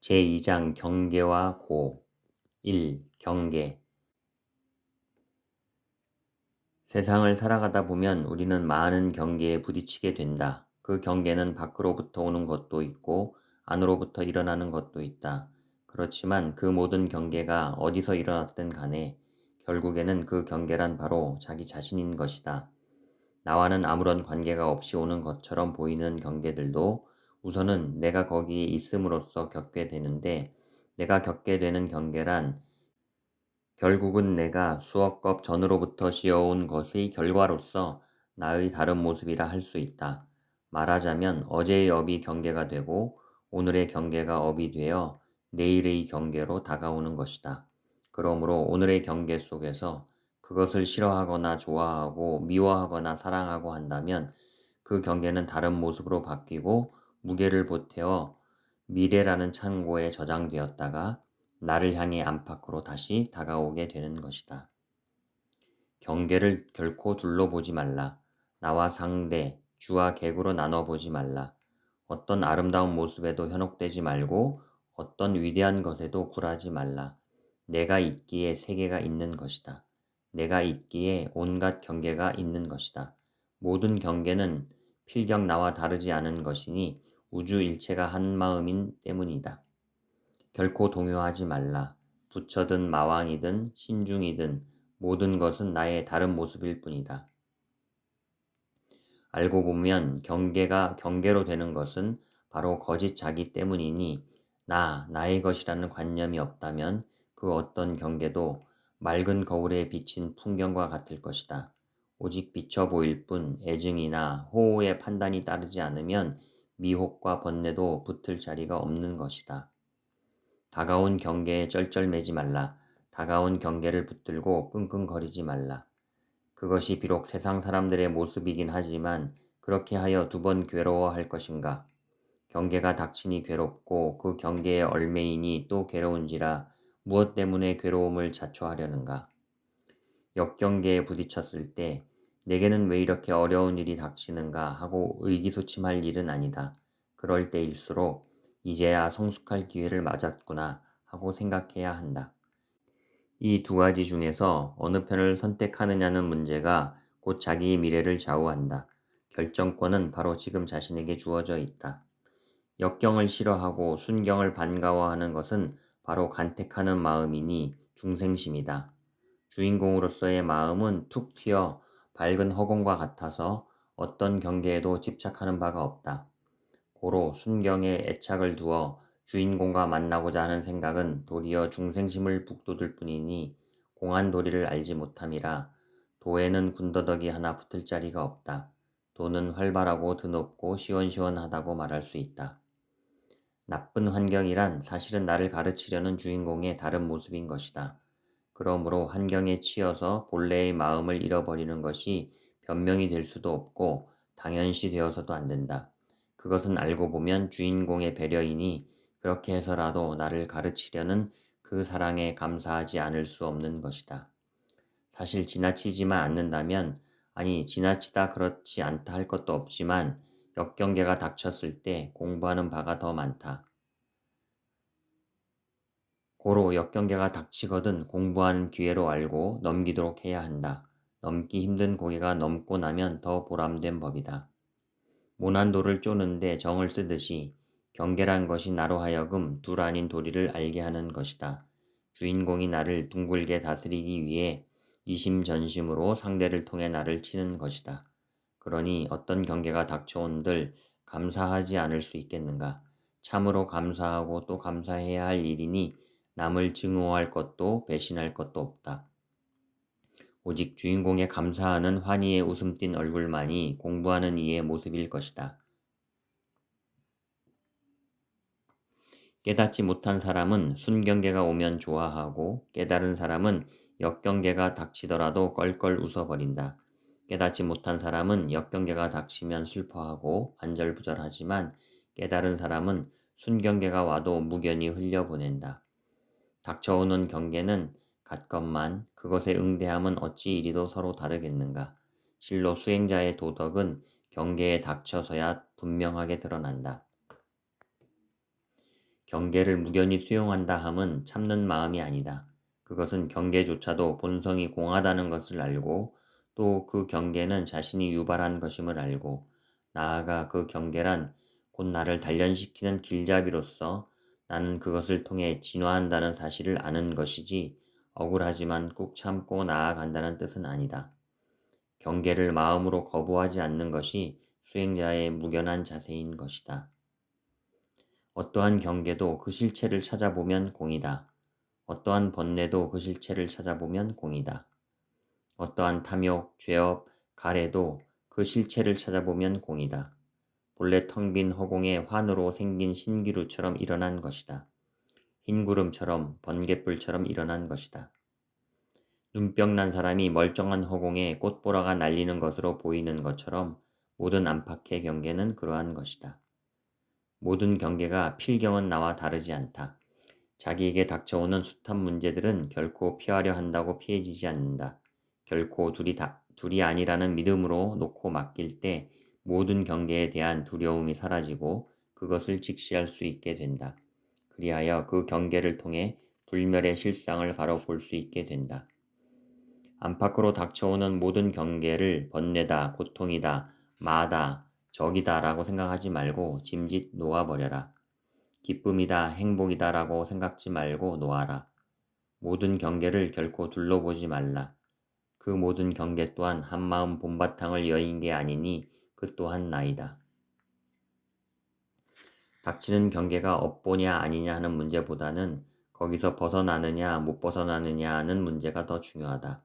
제2장 경계와 고 1. 경계. 세상을 살아가다 보면 우리는 많은 경계에 부딪히게 된다. 그 경계는 밖으로부터 오는 것도 있고 안으로부터 일어나는 것도 있다. 그렇지만 그 모든 경계가 어디서 일어났든 간에 결국에는 그 경계란 바로 자기 자신인 것이다. 나와는 아무런 관계가 없이 오는 것처럼 보이는 경계들도 우선은 내가 거기에 있음으로써 겪게 되는데, 내가 겪게 되는 경계란 결국은 내가 수억 겁 전으로부터 지어온 것의 결과로서 나의 다른 모습이라 할 수 있다. 말하자면 어제의 업이 경계가 되고 오늘의 경계가 업이 되어 내일의 경계로 다가오는 것이다. 그러므로 오늘의 경계 속에서 그것을 싫어하거나 좋아하고 미워하거나 사랑하고 한다면 그 경계는 다른 모습으로 바뀌고 무게를 보태어 미래라는 창고에 저장되었다가 나를 향해 안팎으로 다시 다가오게 되는 것이다. 경계를 결코 둘러보지 말라. 나와 상대, 주와 객으로 나눠보지 말라. 어떤 아름다운 모습에도 현혹되지 말고 어떤 위대한 것에도 굴하지 말라. 내가 있기에 세계가 있는 것이다. 내가 있기에 온갖 경계가 있는 것이다. 모든 경계는 필경 나와 다르지 않은 것이니 우주 일체가 한 마음인 때문이다. 결코 동요하지 말라. 부처든 마왕이든 신중이든 모든 것은 나의 다른 모습일 뿐이다. 알고 보면 경계가 경계로 되는 것은 바로 거짓 자기 때문이니 나의 것이라는 관념이 없다면 그 어떤 경계도 맑은 거울에 비친 풍경과 같을 것이다. 오직 비쳐 보일 뿐 애증이나 호호의 판단이 따르지 않으면 미혹과 번뇌도 붙을 자리가 없는 것이다. 다가온 경계에 쩔쩔매지 말라. 다가온 경계를 붙들고 끙끙거리지 말라. 그것이 비록 세상 사람들의 모습이긴 하지만 그렇게 하여 두 번 괴로워할 것인가. 경계가 닥치니 괴롭고 그 경계에 얽매이니 또 괴로운지라 무엇 때문에 괴로움을 자초하려는가. 역경계에 부딪혔을 때 내게는 왜 이렇게 어려운 일이 닥치는가 하고 의기소침할 일은 아니다. 그럴 때일수록 이제야 성숙할 기회를 맞았구나 하고 생각해야 한다. 이 두 가지 중에서 어느 편을 선택하느냐는 문제가 곧 자기의 미래를 좌우한다. 결정권은 바로 지금 자신에게 주어져 있다. 역경을 싫어하고 순경을 반가워하는 것은 바로 간택하는 마음이니 중생심이다. 주인공으로서의 마음은 툭 튀어 밝은 허공과 같아서 어떤 경계에도 집착하는 바가 없다. 고로 순경에 애착을 두어 주인공과 만나고자 하는 생각은 도리어 중생심을 북돋을 뿐이니 공한 도리를 알지 못함이라. 도에는 군더더기 하나 붙을 자리가 없다. 도는 활발하고 드높고 시원시원하다고 말할 수 있다. 나쁜 환경이란 사실은 나를 가르치려는 주인공의 다른 모습인 것이다. 그러므로 환경에 치여서 본래의 마음을 잃어버리는 것이 변명이 될 수도 없고 당연시 되어서도 안 된다. 그것은 알고 보면 주인공의 배려이니 그렇게 해서라도 나를 가르치려는 그 사랑에 감사하지 않을 수 없는 것이다. 사실 지나치지만 않는다면, 아니 지나치다 그렇지 않다 할 것도 없지만 역경계가 닥쳤을 때 공부하는 바가 더 많다. 고로 역경계가 닥치거든 공부하는 기회로 알고 넘기도록 해야 한다. 넘기 힘든 고개가 넘고 나면 더 보람된 법이다. 모난도를 쪼는데 정을 쓰듯이 경계란 것이 나로 하여금 둘 아닌 도리를 알게 하는 것이다. 주인공이 나를 둥글게 다스리기 위해 이심전심으로 상대를 통해 나를 치는 것이다. 그러니 어떤 경계가 닥쳐온들 감사하지 않을 수 있겠는가. 참으로 감사하고 또 감사해야 할 일이니 남을 증오할 것도 배신할 것도 없다. 오직 주인공의 감사하는 환희의 웃음 띤 얼굴만이 공부하는 이의 모습일 것이다. 깨닫지 못한 사람은 순경계가 오면 좋아하고 깨달은 사람은 역경계가 닥치더라도 껄껄 웃어버린다. 깨닫지 못한 사람은 역경계가 닥치면 슬퍼하고 안절부절하지만 깨달은 사람은 순경계가 와도 무견히 흘려보낸다. 닥쳐오는 경계는 같건만 그것에 응대함은 어찌 이리도 서로 다르겠는가. 실로 수행자의 도덕은 경계에 닥쳐서야 분명하게 드러난다. 경계를 무견히 수용한다 함은 참는 마음이 아니다. 그것은 경계조차도 본성이 공하다는 것을 알고 또 그 경계는 자신이 유발한 것임을 알고 나아가 그 경계란 곧 나를 단련시키는 길잡이로서 나는 그것을 통해 진화한다는 사실을 아는 것이지 억울하지만 꾹 참고 나아간다는 뜻은 아니다. 경계를 마음으로 거부하지 않는 것이 수행자의 무견한 자세인 것이다. 어떠한 경계도 그 실체를 찾아보면 공이다. 어떠한 번뇌도 그 실체를 찾아보면 공이다. 어떠한 탐욕, 죄업, 가래도 그 실체를 찾아보면 공이다. 본래 텅 빈 허공에 환으로 생긴 신기루처럼 일어난 것이다. 흰 구름처럼 번갯불처럼 일어난 것이다. 눈병 난 사람이 멀쩡한 허공에 꽃보라가 날리는 것으로 보이는 것처럼 모든 안팎의 경계는 그러한 것이다. 모든 경계가 필경은 나와 다르지 않다. 자기에게 닥쳐오는 숱한 문제들은 결코 피하려 한다고 피해지지 않는다. 결코 둘이 아니라는 믿음으로 놓고 맡길 때 모든 경계에 대한 두려움이 사라지고 그것을 직시할 수 있게 된다. 그리하여 그 경계를 통해 불멸의 실상을 바로 볼 수 있게 된다. 안팎으로 닥쳐오는 모든 경계를 번뇌다, 고통이다, 마다, 적이다 라고 생각하지 말고 짐짓 놓아버려라. 기쁨이다, 행복이다 라고 생각지 말고 놓아라. 모든 경계를 결코 둘러보지 말라. 그 모든 경계 또한 한마음 본바탕을 여인 게 아니니 그 또한 나이다. 닥치는 경계가 업보냐 아니냐 하는 문제보다는 거기서 벗어나느냐 못 벗어나느냐 하는 문제가 더 중요하다.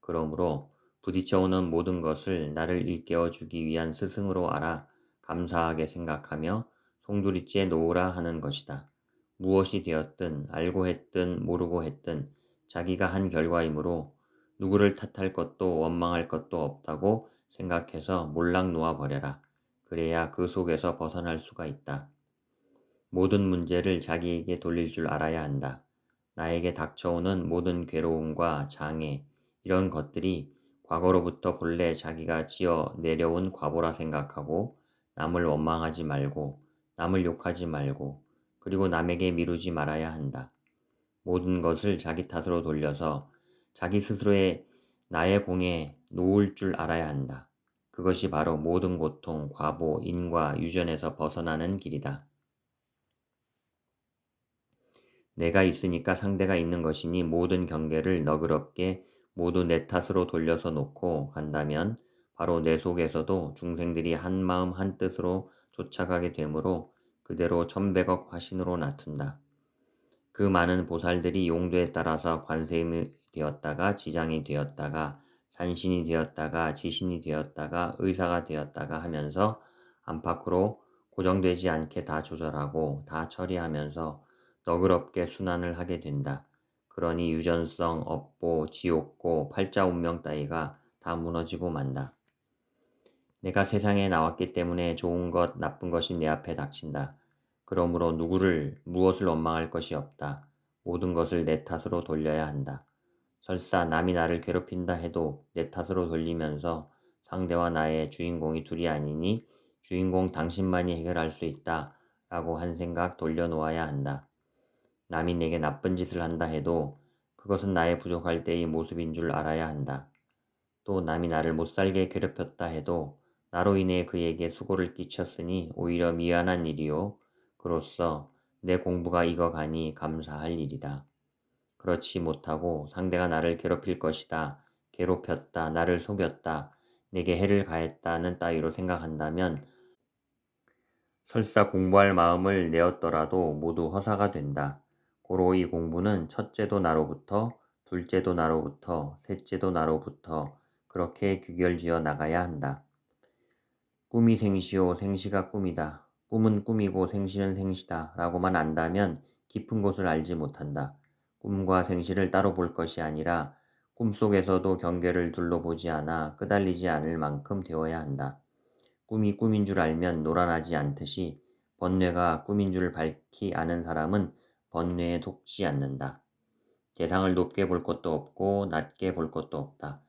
그러므로 부딪혀오는 모든 것을 나를 일깨워 주기 위한 스승으로 알아 감사하게 생각하며 송두리째 놓으라 하는 것이다. 무엇이 되었든 알고 했든 모르고 했든 자기가 한 결과이므로 누구를 탓할 것도 원망할 것도 없다고 생각해서 몰락 놓아버려라. 그래야 그 속에서 벗어날 수가 있다. 모든 문제를 자기에게 돌릴 줄 알아야 한다. 나에게 닥쳐오는 모든 괴로움과 장애, 이런 것들이 과거로부터 본래 자기가 지어 내려온 과보라 생각하고 남을 원망하지 말고 남을 욕하지 말고 그리고 남에게 미루지 말아야 한다. 모든 것을 자기 탓으로 돌려서 자기 스스로의 나의 공에 놓을 줄 알아야 한다. 그것이 바로 모든 고통, 과보, 인과 유전에서 벗어나는 길이다. 내가 있으니까 상대가 있는 것이니 모든 경계를 너그럽게 모두 내 탓으로 돌려서 놓고 간다면 바로 내 속에서도 중생들이 한마음 한뜻으로 쫓아가게 되므로 그대로 천백억 화신으로 나툰다. 그 많은 보살들이 용도에 따라서 관세음이 되었다가 지장이 되었다가 산신이 되었다가 지신이 되었다가 의사가 되었다가 하면서 안팎으로 고정되지 않게 다 조절하고 다 처리하면서 너그럽게 순환을 하게 된다. 그러니 유전성, 업보, 지옥고, 팔자운명 따위가 다 무너지고 만다. 내가 세상에 나왔기 때문에 좋은 것, 나쁜 것이 내 앞에 닥친다. 그러므로 무엇을 원망할 것이 없다. 모든 것을 내 탓으로 돌려야 한다. 설사 남이 나를 괴롭힌다 해도 내 탓으로 돌리면서 상대와 나의 주인공이 둘이 아니니 주인공 당신만이 해결할 수 있다 라고 한 생각 돌려놓아야 한다. 남이 내게 나쁜 짓을 한다 해도 그것은 나의 부족할 때의 모습인 줄 알아야 한다. 또 남이 나를 못살게 괴롭혔다 해도 나로 인해 그에게 수고를 끼쳤으니 오히려 미안한 일이요. 그로써 내 공부가 익어가니 감사할 일이다. 그렇지 못하고 상대가 나를 괴롭힐 것이다. 괴롭혔다. 나를 속였다. 내게 해를 가했다는 따위로 생각한다면 설사 공부할 마음을 내었더라도 모두 허사가 된다. 고로 이 공부는 첫째도 나로부터, 둘째도 나로부터, 셋째도 나로부터 그렇게 규결지어 나가야 한다. 꿈이 생시요 생시가 꿈이다. 꿈은 꿈이고 생시는 생시다 라고만 안다면 깊은 곳을 알지 못한다. 꿈과 생시를 따로 볼 것이 아니라 꿈속에서도 경계를 둘러보지 않아 끄달리지 않을 만큼 되어야 한다. 꿈이 꿈인 줄 알면 노란하지 않듯이 번뇌가 꿈인 줄 밝히 아는 사람은 번뇌에 속지 않는다. 대상을 높게 볼 것도 없고 낮게 볼 것도 없다.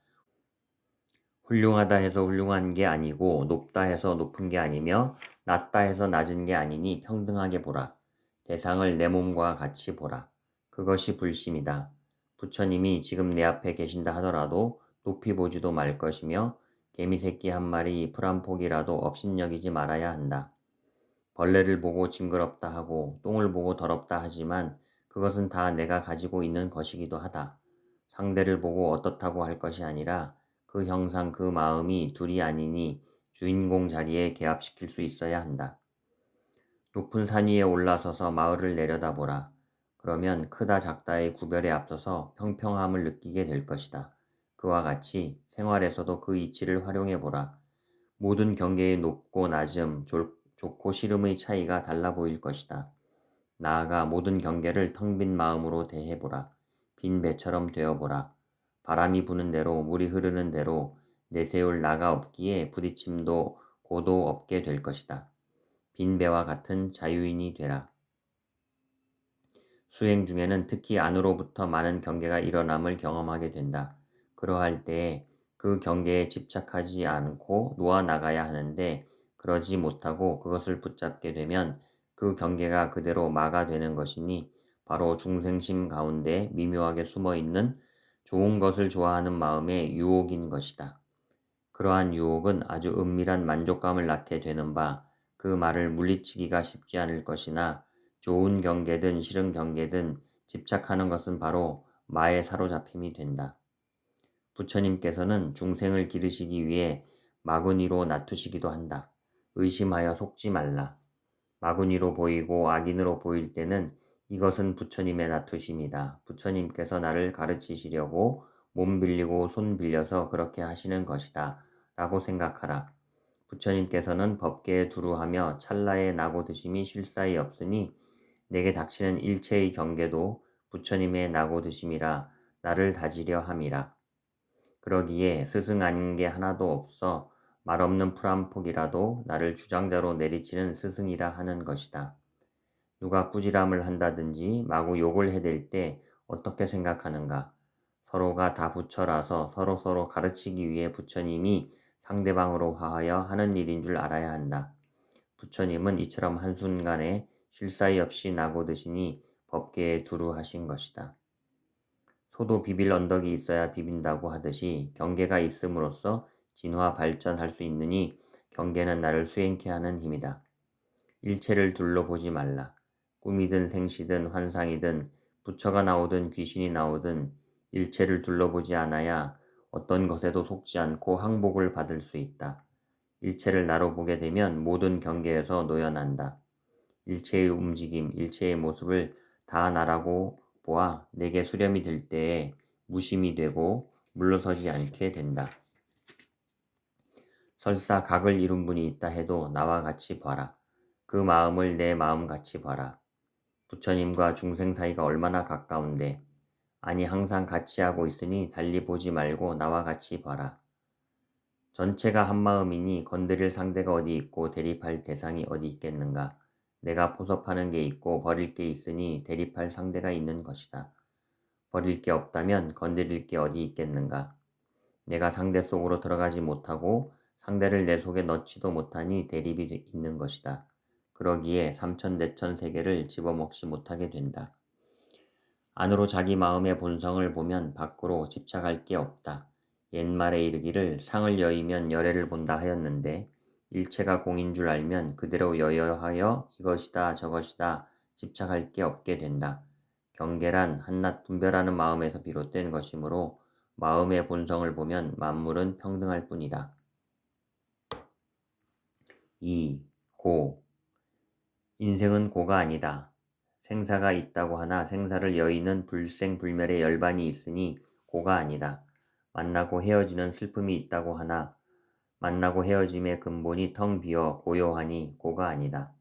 훌륭하다 해서 훌륭한 게 아니고 높다 해서 높은 게 아니며 낮다 해서 낮은 게 아니니 평등하게 보라. 대상을 내 몸과 같이 보라. 그것이 불심이다. 부처님이 지금 내 앞에 계신다 하더라도 높이 보지도 말 것이며 개미 새끼 한 마리 풀 한 폭이라도 업신여기지 말아야 한다. 벌레를 보고 징그럽다 하고 똥을 보고 더럽다 하지만 그것은 다 내가 가지고 있는 것이기도 하다. 상대를 보고 어떻다고 할 것이 아니라 그 형상 그 마음이 둘이 아니니 주인공 자리에 개합시킬 수 있어야 한다. 높은 산 위에 올라서서 마을을 내려다보라. 그러면 크다 작다의 구별에 앞서서 평평함을 느끼게 될 것이다. 그와 같이 생활에서도 그 이치를 활용해보라. 모든 경계의 높고 낮음, 좋고 싫음의 차이가 달라 보일 것이다. 나아가 모든 경계를 텅 빈 마음으로 대해보라. 빈 배처럼 되어보라. 바람이 부는 대로 물이 흐르는 대로 내세울 나가 없기에 부딪힘도 고도 없게 될 것이다. 빈 배와 같은 자유인이 되라. 수행 중에는 특히 안으로부터 많은 경계가 일어남을 경험하게 된다. 그러할 때에 그 경계에 집착하지 않고 놓아나가야 하는데 그러지 못하고 그것을 붙잡게 되면 그 경계가 그대로 마가 되는 것이니 바로 중생심 가운데 미묘하게 숨어있는 좋은 것을 좋아하는 마음의 유혹인 것이다. 그러한 유혹은 아주 은밀한 만족감을 낳게 되는 바 그 말을 물리치기가 쉽지 않을 것이나 좋은 경계든 싫은 경계든 집착하는 것은 바로 마에 사로잡힘이 된다. 부처님께서는 중생을 기르시기 위해 마구니로 낮추시기도 한다. 의심하여 속지 말라. 마구니로 보이고 악인으로 보일 때는 이것은 부처님의 낮추심이다. 부처님께서 나를 가르치시려고 몸 빌리고 손 빌려서 그렇게 하시는 것이다. 라고 생각하라. 부처님께서는 법계에 두루하며 찰나에 나고 드심이 실사이 없으니 내게 닥치는 일체의 경계도 부처님의 나고 드심이라 나를 다지려 함이라. 그러기에 스승 아닌 게 하나도 없어 말없는 풀 한 폭이라도 나를 주장자로 내리치는 스승이라 하는 것이다. 누가 꾸지람을 한다든지 마구 욕을 해댈 때 어떻게 생각하는가? 서로가 다 부처라서 서로서로 가르치기 위해 부처님이 상대방으로 화하여 하는 일인 줄 알아야 한다. 부처님은 이처럼 한순간에 쉴 사이 없이 나고 드시니 법계에 두루하신 것이다. 소도 비빌 언덕이 있어야 비빈다고 하듯이 경계가 있음으로써 진화 발전할 수 있느니 경계는 나를 수행케 하는 힘이다. 일체를 둘러보지 말라. 꿈이든 생시든 환상이든 부처가 나오든 귀신이 나오든 일체를 둘러보지 않아야 어떤 것에도 속지 않고 항복을 받을 수 있다. 일체를 나로 보게 되면 모든 경계에서 놓여난다. 일체의 움직임, 일체의 모습을 다 나라고 보아 내게 수렴이 들 때에 무심이 되고 물러서지 않게 된다. 설사 각을 이룬 분이 있다 해도 나와 같이 봐라. 그 마음을 내 마음같이 봐라. 부처님과 중생 사이가 얼마나 가까운데 아니 항상 같이 하고 있으니 달리 보지 말고 나와 같이 봐라. 전체가 한마음이니 건드릴 상대가 어디 있고 대립할 대상이 어디 있겠는가. 내가 포섭하는 게 있고 버릴 게 있으니 대립할 상대가 있는 것이다. 버릴 게 없다면 건드릴 게 어디 있겠는가. 내가 상대 속으로 들어가지 못하고 상대를 내 속에 넣지도 못하니 대립이 있는 것이다. 그러기에 삼천대천 세계를 집어먹지 못하게 된다. 안으로 자기 마음의 본성을 보면 밖으로 집착할 게 없다. 옛말에 이르기를 상을 여의면 열애를 본다 하였는데 일체가 공인 줄 알면 그대로 여여하여 이것이다 저것이다 집착할 게 없게 된다. 경계란 한낱 분별하는 마음에서 비롯된 것이므로 마음의 본성을 보면 만물은 평등할 뿐이다. 2. 고. 인생은 고가 아니다. 생사가 있다고 하나 생사를 여의는 불생불멸의 열반이 있으니 고가 아니다. 만나고 헤어지는 슬픔이 있다고 하나 만나고 헤어짐의 근본이 텅 비어 고요하니 고가 아니다.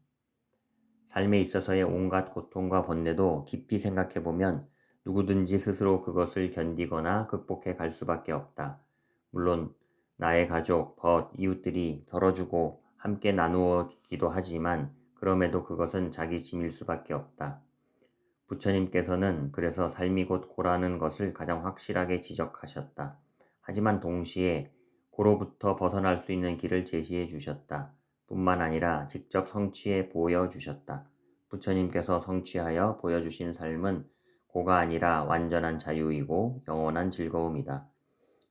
삶에 있어서의 온갖 고통과 번뇌도 깊이 생각해보면 누구든지 스스로 그것을 견디거나 극복해 갈 수밖에 없다. 물론 나의 가족, 벗, 이웃들이 덜어주고 함께 나누어기도 하지만 그럼에도 그것은 자기 짐일 수밖에 없다. 부처님께서는 그래서 삶이 곧 고라는 것을 가장 확실하게 지적하셨다. 하지만 동시에 고로부터 벗어날 수 있는 길을 제시해 주셨다. 뿐만 아니라 직접 성취해 보여주셨다. 부처님께서 성취하여 보여주신 삶은 고가 아니라 완전한 자유이고 영원한 즐거움이다.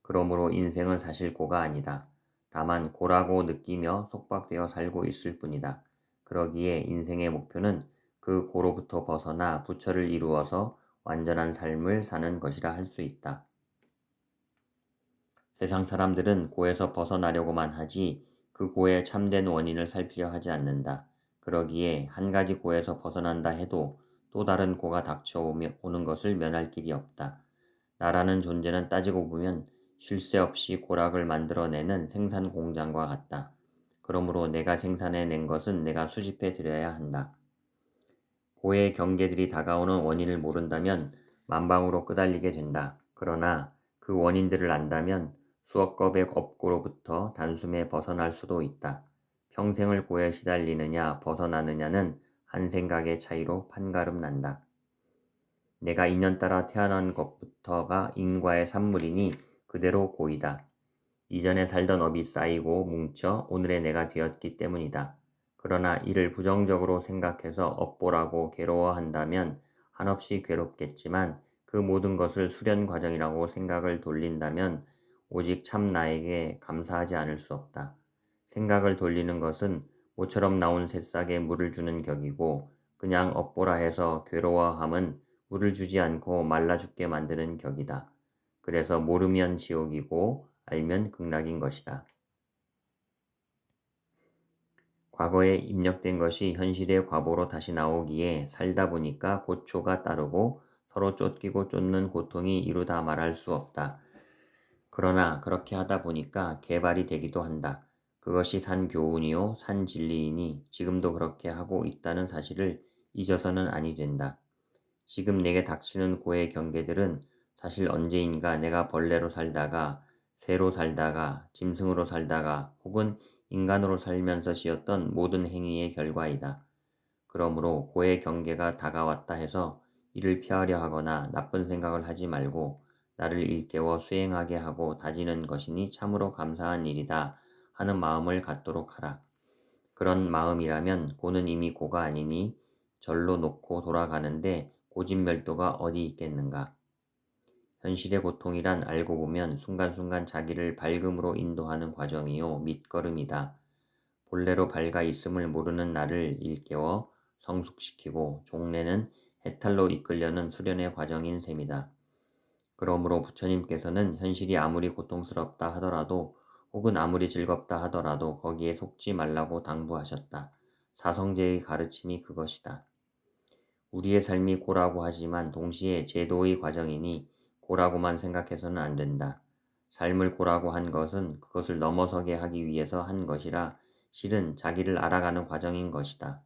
그러므로 인생은 사실 고가 아니다. 다만 고라고 느끼며 속박되어 살고 있을 뿐이다. 그러기에 인생의 목표는 그 고로부터 벗어나 부처를 이루어서 완전한 삶을 사는 것이라 할 수 있다. 세상 사람들은 고에서 벗어나려고만 하지 그 고의 참된 원인을 살피려 하지 않는다. 그러기에 한 가지 고에서 벗어난다 해도 또 다른 고가 닥쳐오는 것을 면할 길이 없다. 나라는 존재는 따지고 보면 쉴 새 없이 고락을 만들어내는 생산 공장과 같다. 그러므로 내가 생산해낸 것은 내가 수집해 드려야 한다. 고의 경계들이 다가오는 원인을 모른다면 만방으로 끄달리게 된다. 그러나 그 원인들을 안다면 수억 겁의 업고로부터 단숨에 벗어날 수도 있다. 평생을 고에 시달리느냐 벗어나느냐는 한 생각의 차이로 판가름 난다. 내가 인연 따라 태어난 것부터가 인과의 산물이니 그대로 고이다. 이전에 살던 업이 쌓이고 뭉쳐 오늘의 내가 되었기 때문이다. 그러나 이를 부정적으로 생각해서 업보라고 괴로워한다면 한없이 괴롭겠지만 그 모든 것을 수련 과정이라고 생각을 돌린다면 오직 참 나에게 감사하지 않을 수 없다. 생각을 돌리는 것은 모처럼 나온 새싹에 물을 주는 격이고 그냥 업보라 해서 괴로워함은 물을 주지 않고 말라 죽게 만드는 격이다. 그래서 모르면 지옥이고 알면 극락인 것이다. 과거에 입력된 것이 현실의 과보로 다시 나오기에 살다 보니까 고초가 따르고 서로 쫓기고 쫓는 고통이 이루다 말할 수 없다. 그러나 그렇게 하다 보니까 개발이 되기도 한다. 그것이 산 교훈이요 산 진리이니 지금도 그렇게 하고 있다는 사실을 잊어서는 아니 된다. 지금 내게 닥치는 고의 경계들은 사실 언제인가 내가 벌레로 살다가 새로 살다가 짐승으로 살다가 혹은 인간으로 살면서 지었던 모든 행위의 결과이다. 그러므로 고의 경계가 다가왔다 해서 이를 피하려 하거나 나쁜 생각을 하지 말고 나를 일깨워 수행하게 하고 다지는 것이니 참으로 감사한 일이다 하는 마음을 갖도록 하라. 그런 마음이라면 고는 이미 고가 아니니 절로 놓고 돌아가는데 고집멸도가 어디 있겠는가. 현실의 고통이란 알고 보면 순간순간 자기를 밝음으로 인도하는 과정이요 밑거름이다. 본래로 밝아 있음을 모르는 나를 일깨워 성숙시키고 종래는 해탈로 이끌려는 수련의 과정인 셈이다. 그러므로 부처님께서는 현실이 아무리 고통스럽다 하더라도 혹은 아무리 즐겁다 하더라도 거기에 속지 말라고 당부하셨다. 사성제의 가르침이 그것이다. 우리의 삶이 고라고 하지만 동시에 제도의 과정이니 고라고만 생각해서는 안 된다. 삶을 고라고 한 것은 그것을 넘어서게 하기 위해서 한 것이라 실은 자기를 알아가는 과정인 것이다.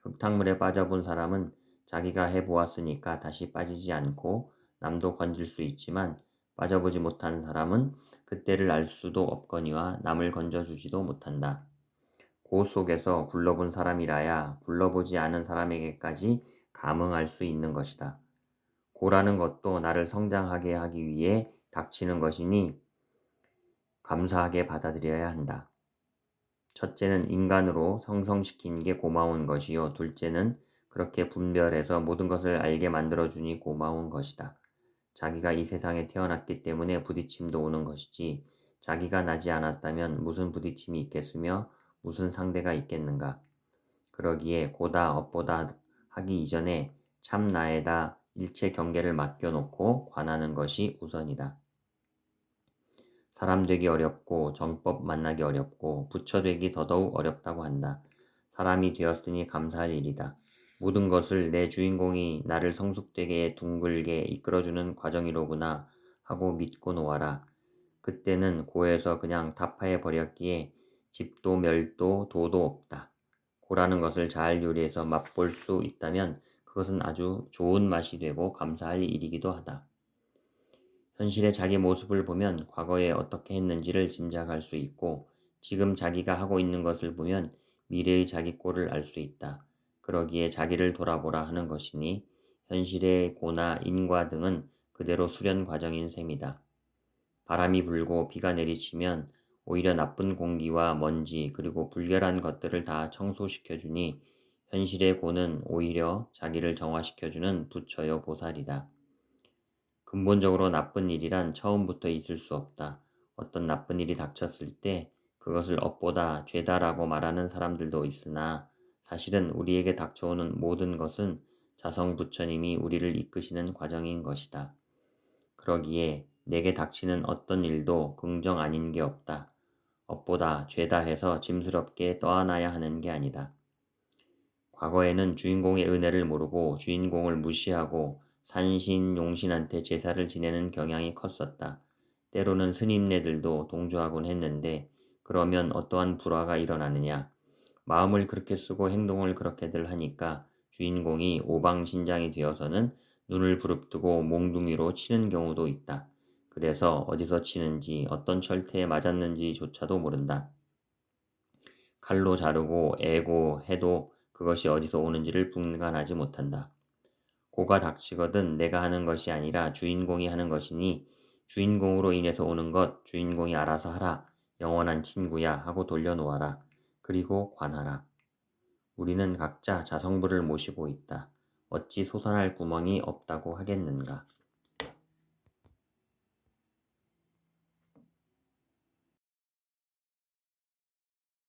흙탕물에 빠져본 사람은 자기가 해보았으니까 다시 빠지지 않고 남도 건질 수 있지만 빠져보지 못한 사람은 그때를 알 수도 없거니와 남을 건져주지도 못한다. 고 속에서 굴러본 사람이라야 굴러보지 않은 사람에게까지 감응할 수 있는 것이다. 고라는 것도 나를 성장하게 하기 위해 닥치는 것이니 감사하게 받아들여야 한다. 첫째는 인간으로 성성시킨 게 고마운 것이요. 둘째는 그렇게 분별해서 모든 것을 알게 만들어주니 고마운 것이다. 자기가 이 세상에 태어났기 때문에 부딪힘도 오는 것이지 자기가 나지 않았다면 무슨 부딪힘이 있겠으며 무슨 상대가 있겠는가. 그러기에 고다 업보다 하기 이전에 참 나에다 일체 경계를 맡겨놓고 관하는 것이 우선이다. 사람 되기 어렵고 정법 만나기 어렵고 부처 되기 더더욱 어렵다고 한다. 사람이 되었으니 감사할 일이다. 모든 것을 내 주인공이 나를 성숙되게 둥글게 이끌어주는 과정이로구나 하고 믿고 놓아라. 그때는 고에서 그냥 타파해 버렸기에 집도 멸도 도도 없다. 고라는 것을 잘 요리해서 맛볼 수 있다면 그것은 아주 좋은 맛이 되고 감사할 일이기도 하다. 현실의 자기 모습을 보면 과거에 어떻게 했는지를 짐작할 수 있고 지금 자기가 하고 있는 것을 보면 미래의 자기 꼴을 알 수 있다. 그러기에 자기를 돌아보라 하는 것이니 현실의 고나 인과 등은 그대로 수련 과정인 셈이다. 바람이 불고 비가 내리치면 오히려 나쁜 공기와 먼지 그리고 불결한 것들을 다 청소시켜주니 현실의 고는 오히려 자기를 정화시켜주는 부처여 보살이다. 근본적으로 나쁜 일이란 처음부터 있을 수 없다. 어떤 나쁜 일이 닥쳤을 때 그것을 업보다 죄다라고 말하는 사람들도 있으나 사실은 우리에게 닥쳐오는 모든 것은 자성 부처님이 우리를 이끄시는 과정인 것이다. 그러기에 내게 닥치는 어떤 일도 긍정 아닌 게 없다. 업보다 죄다 해서 짐스럽게 떠안아야 하는 게 아니다. 과거에는 주인공의 은혜를 모르고 주인공을 무시하고 산신용신한테 제사를 지내는 경향이 컸었다. 때로는 스님네들도 동조하곤 했는데 그러면 어떠한 불화가 일어나느냐. 마음을 그렇게 쓰고 행동을 그렇게들 하니까 주인공이 오방신장이 되어서는 눈을 부릅뜨고 몽둥이로 치는 경우도 있다. 그래서 어디서 치는지 어떤 철퇴에 맞았는지조차도 모른다. 칼로 자르고 애고 해도 그것이 어디서 오는지를 분간하지 못한다. 고가 닥치거든 내가 하는 것이 아니라 주인공이 하는 것이니 주인공으로 인해서 오는 것 주인공이 알아서 하라. 영원한 친구야 하고 돌려놓아라. 그리고 관하라. 우리는 각자 자성부를 모시고 있다. 어찌 솟아날 구멍이 없다고 하겠는가.